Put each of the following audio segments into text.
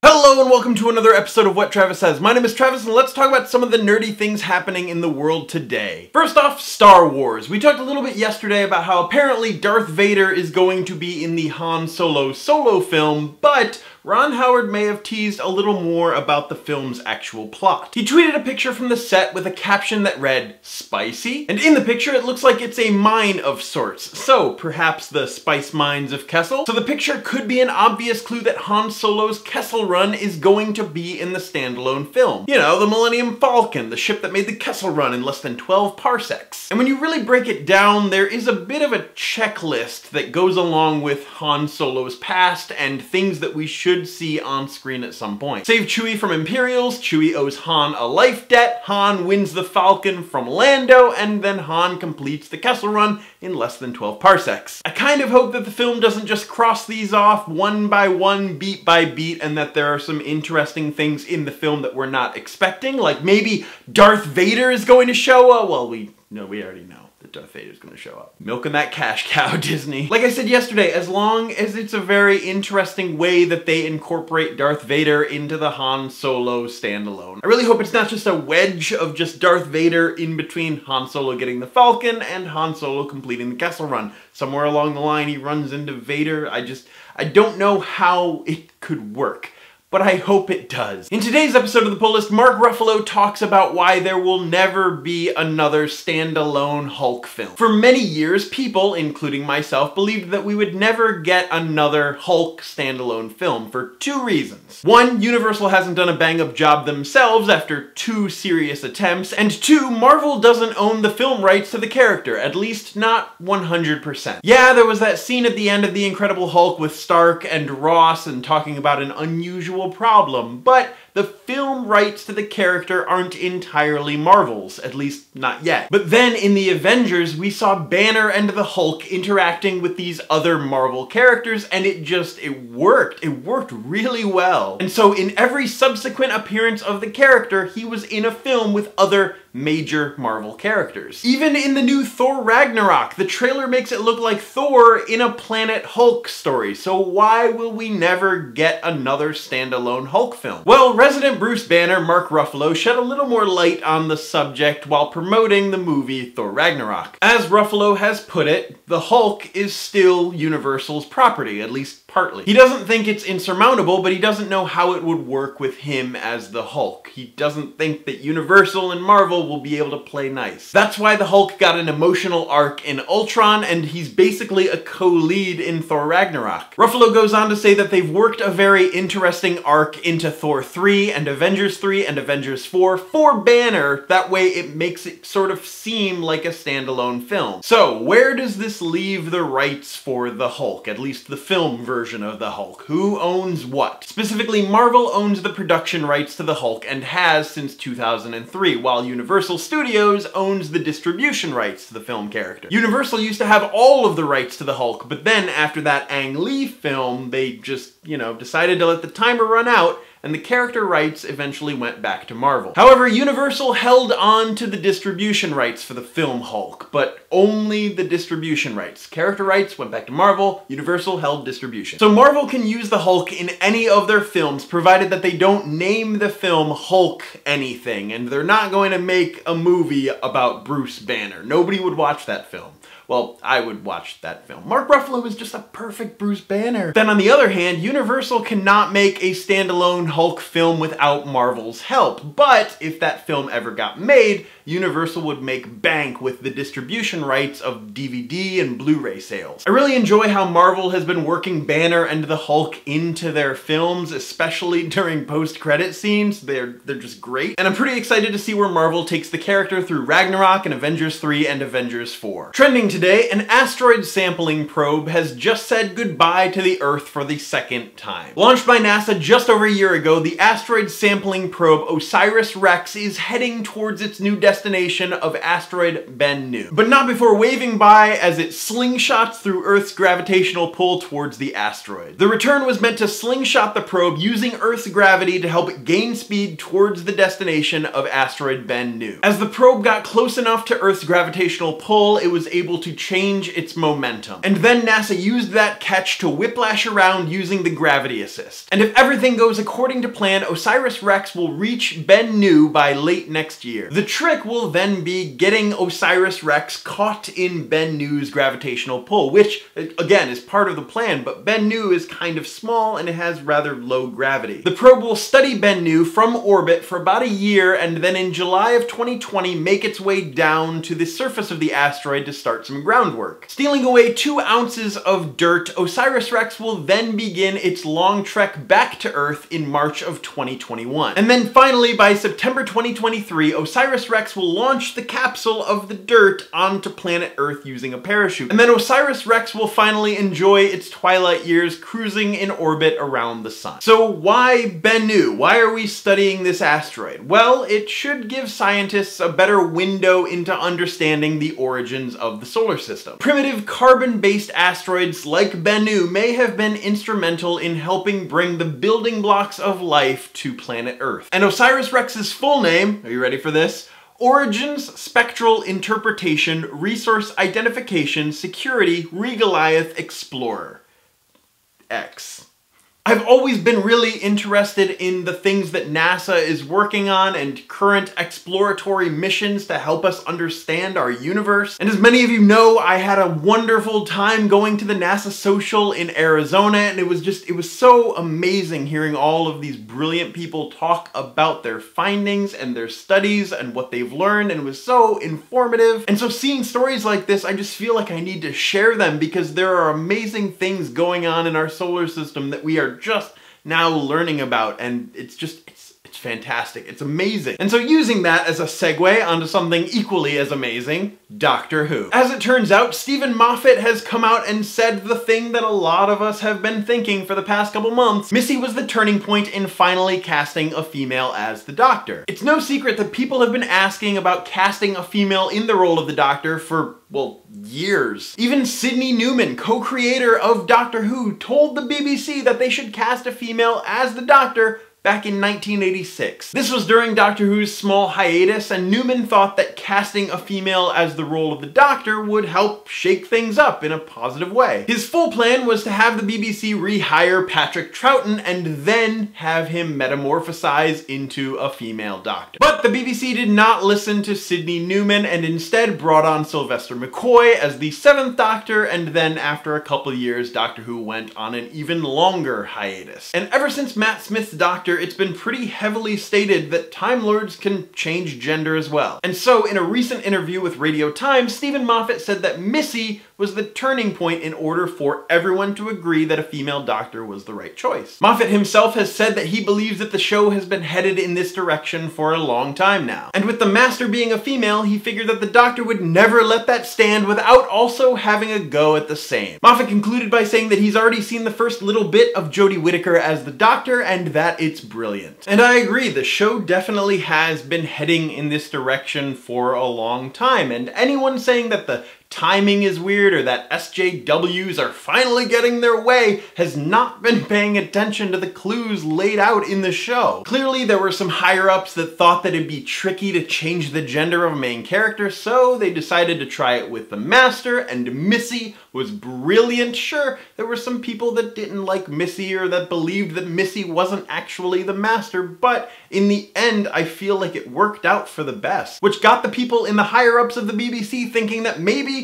Hello and welcome to another episode of What Travis Says. My name is Travis and let's talk about some of the nerdy things happening in the world today. First off, Star Wars. We talked a little bit yesterday about how apparently Darth Vader is going to be in the Han Solo solo film, but Ron Howard may have teased a little more about the film's actual plot. He tweeted a picture from the set with a caption that read, "Spicy?" And in the picture it looks like it's a mine of sorts, so perhaps the spice mines of Kessel? So the picture could be an obvious clue that Han Solo's Kessel Run is going to be in the standalone film. You know, the Millennium Falcon, the ship that made the Kessel Run in less than 12 parsecs. And when you really break it down, there is a bit of a checklist that goes along with Han Solo's past and things that we should see on screen at some point. Save Chewie from Imperials, Chewie owes Han a life debt, Han wins the Falcon from Lando, and then Han completes the Kessel Run in less than 12 parsecs. I kind of hope that the film doesn't just cross these off one by one, beat by beat, and that there are some interesting things in the film that we're not expecting, like maybe Darth Vader is going to show up. Well, we already know that Darth Vader is going to show up. Milking that cash cow, Disney. Like I said yesterday, as long as it's a very interesting way that they incorporate Darth Vader into the Han Solo standalone. I really hope it's not just a wedge of just Darth Vader in between Han Solo getting the Falcon and Han Solo completing the Kessel Run. Somewhere along the line he runs into Vader. I don't know how it could work, but I hope it does. In today's episode of The Pull List, Mark Ruffalo talks about why there will never be another standalone Hulk film. For many years, people, including myself, believed that we would never get another Hulk standalone film for two reasons. One, Universal hasn't done a bang-up job themselves after 2 serious attempts, and 2, Marvel doesn't own the film rights to the character, at least not 100%. Yeah, there was that scene at the end of The Incredible Hulk with Stark and Ross and talking about an unusual problem, but the film rights to the character aren't entirely Marvel's, at least not yet. But then in the Avengers, we saw Banner and the Hulk interacting with these other Marvel characters, and it worked. It worked really well. And so in every subsequent appearance of the character, he was in a film with other major Marvel characters. Even in the new Thor Ragnarok, the trailer makes it look like Thor in a Planet Hulk story, so why will we never get another standalone Hulk film? Well, Resident Bruce Banner, Mark Ruffalo, shed a little more light on the subject while promoting the movie Thor Ragnarok. As Ruffalo has put it, the Hulk is still Universal's property, at least partly. He doesn't think it's insurmountable, but he doesn't know how it would work with him as the Hulk. He doesn't think that Universal and Marvel will be able to play nice. That's why the Hulk got an emotional arc in Ultron, and he's basically a co-lead in Thor Ragnarok. Ruffalo goes on to say that they've worked a very interesting arc into Thor 3 and Avengers 3 and Avengers 4 for Banner. That way it makes it sort of seem like a standalone film. So where does this leave the rights for the Hulk, at least the film version of the Hulk? Who owns what? Specifically, Marvel owns the production rights to the Hulk and has since 2003, while Universal Studios owns the distribution rights to the film character. Universal used to have all of the rights to the Hulk, but then after that Ang Lee film, they just, decided to let the timer run out, and the character rights eventually went back to Marvel. However, Universal held on to the distribution rights for the film Hulk, but only the distribution rights. Character rights went back to Marvel, Universal held distribution. So Marvel can use the Hulk in any of their films, provided that they don't name the film Hulk anything, and they're not going to make a movie about Bruce Banner. Nobody would watch that film. Well, I would watch that film. Mark Ruffalo is just a perfect Bruce Banner. Then on the other hand, Universal cannot make a standalone Hulk film without Marvel's help. But if that film ever got made, Universal would make bank with the distribution rights of DVD and Blu-ray sales. I really enjoy how Marvel has been working Banner and the Hulk into their films, especially during post-credit scenes. They're just great. And I'm pretty excited to see where Marvel takes the character through Ragnarok and Avengers 3 and Avengers 4. Trending today, an asteroid sampling probe has just said goodbye to the Earth for the second time. Launched by NASA just over a year ago, the asteroid sampling probe OSIRIS-REx is heading towards its new destination of asteroid Bennu. But not before waving by as it slingshots through Earth's gravitational pull towards the asteroid. The return was meant to slingshot the probe using Earth's gravity to help it gain speed towards the destination of asteroid Bennu. As the probe got close enough to Earth's gravitational pull, it was able to to change its momentum. And then NASA used that catch to whiplash around using the gravity assist. And if everything goes according to plan, OSIRIS-REx will reach Bennu by late next year. The trick will then be getting OSIRIS-REx caught in Bennu's gravitational pull, which, again, is part of the plan, but Bennu is kind of small and it has rather low gravity. The probe will study Bennu from orbit for about a year and then in July of 2020 make its way down to the surface of the asteroid to start some groundwork. Stealing away 2 ounces of dirt, OSIRIS-REx will then begin its long trek back to Earth in March of 2021. And then finally, by September 2023, OSIRIS-REx will launch the capsule of the dirt onto planet Earth using a parachute. And then OSIRIS-REx will finally enjoy its twilight years cruising in orbit around the sun. So why Bennu? Why are we studying this asteroid? Well, it should give scientists a better window into understanding the origins of the solar system. Primitive carbon-based asteroids like Bennu may have been instrumental in helping bring the building blocks of life to planet Earth. And OSIRIS-REx's full name, are you ready for this? Origins, Spectral Interpretation, Resource Identification, Security, Regoliath, Explorer. X. I've always been really interested in the things that NASA is working on and current exploratory missions to help us understand our universe. And as many of you know, I had a wonderful time going to the NASA Social in Arizona, and it was so amazing hearing all of these brilliant people talk about their findings and their studies and what they've learned, and it was so informative. And so seeing stories like this, I just feel like I need to share them because there are amazing things going on in our solar system that we are just now learning about, and it's fantastic. It's amazing. And so using that as a segue onto something equally as amazing, Doctor Who. As it turns out, Stephen Moffat has come out and said the thing that a lot of us have been thinking for the past couple months. Missy was the turning point in finally casting a female as the Doctor. It's no secret that people have been asking about casting a female in the role of the Doctor for, well, years. Even Sydney Newman, co-creator of Doctor Who, told the BBC that they should cast a female as the Doctor back in 1986. This was during Doctor Who's small hiatus, and Newman thought that casting a female as the role of the Doctor would help shake things up in a positive way. His full plan was to have the BBC rehire Patrick Troughton and then have him metamorphosize into a female Doctor. But the BBC did not listen to Sydney Newman and instead brought on Sylvester McCoy as the 7th Doctor, and then after a couple of years, Doctor Who went on an even longer hiatus. And ever since Matt Smith's Doctor, it's been pretty heavily stated that Time Lords can change gender as well. And so in a recent interview with Radio Times, Stephen Moffat said that Missy was the turning point in order for everyone to agree that a female Doctor was the right choice. Moffat himself has said that he believes that the show has been headed in this direction for a long time now. And with the Master being a female, he figured that the Doctor would never let that stand without also having a go at the same. Moffat concluded by saying that he's already seen the first little bit of Jodie Whittaker as the Doctor and that it's brilliant. And I agree, the show definitely has been heading in this direction for a long time, and anyone saying that the timing is weird or that SJWs are finally getting their way has not been paying attention to the clues laid out in the show. Clearly there were some higher-ups that thought that it'd be tricky to change the gender of a main character, so they decided to try it with the Master, and Missy was brilliant. Sure, there were some people that didn't like Missy or that believed that Missy wasn't actually the Master, but in the end I feel like it worked out for the best, which got the people in the higher-ups of the BBC thinking that maybe,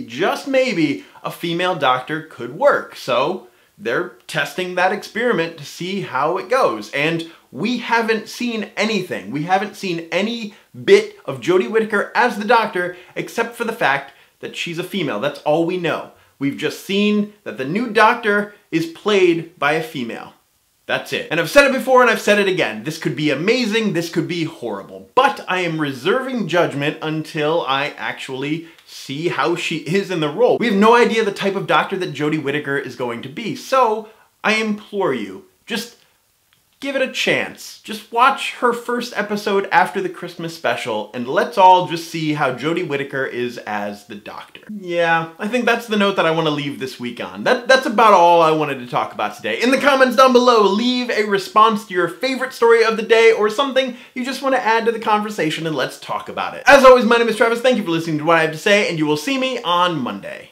just maybe, a female Doctor could work. So they're testing that experiment to see how it goes. And we haven't seen anything. We haven't seen any bit of Jodie Whittaker as the Doctor except for the fact that she's a female. That's all we know. We've just seen that the new Doctor is played by a female. That's it. And I've said it before and I've said it again. This could be amazing, this could be horrible. But I am reserving judgment until I actually see how she is in the role. We have no idea the type of Doctor that Jodie Whittaker is going to be. So I implore you, just give it a chance. Just watch her first episode after the Christmas special, and let's all just see how Jodie Whittaker is as the Doctor. Yeah, I think that's the note that I want to leave this week on. That's about all I wanted to talk about today. In the comments down below, leave a response to your favorite story of the day or something you just want to add to the conversation, and let's talk about it. As always, my name is Travis. Thank you for listening to what I have to say, and you will see me on Monday.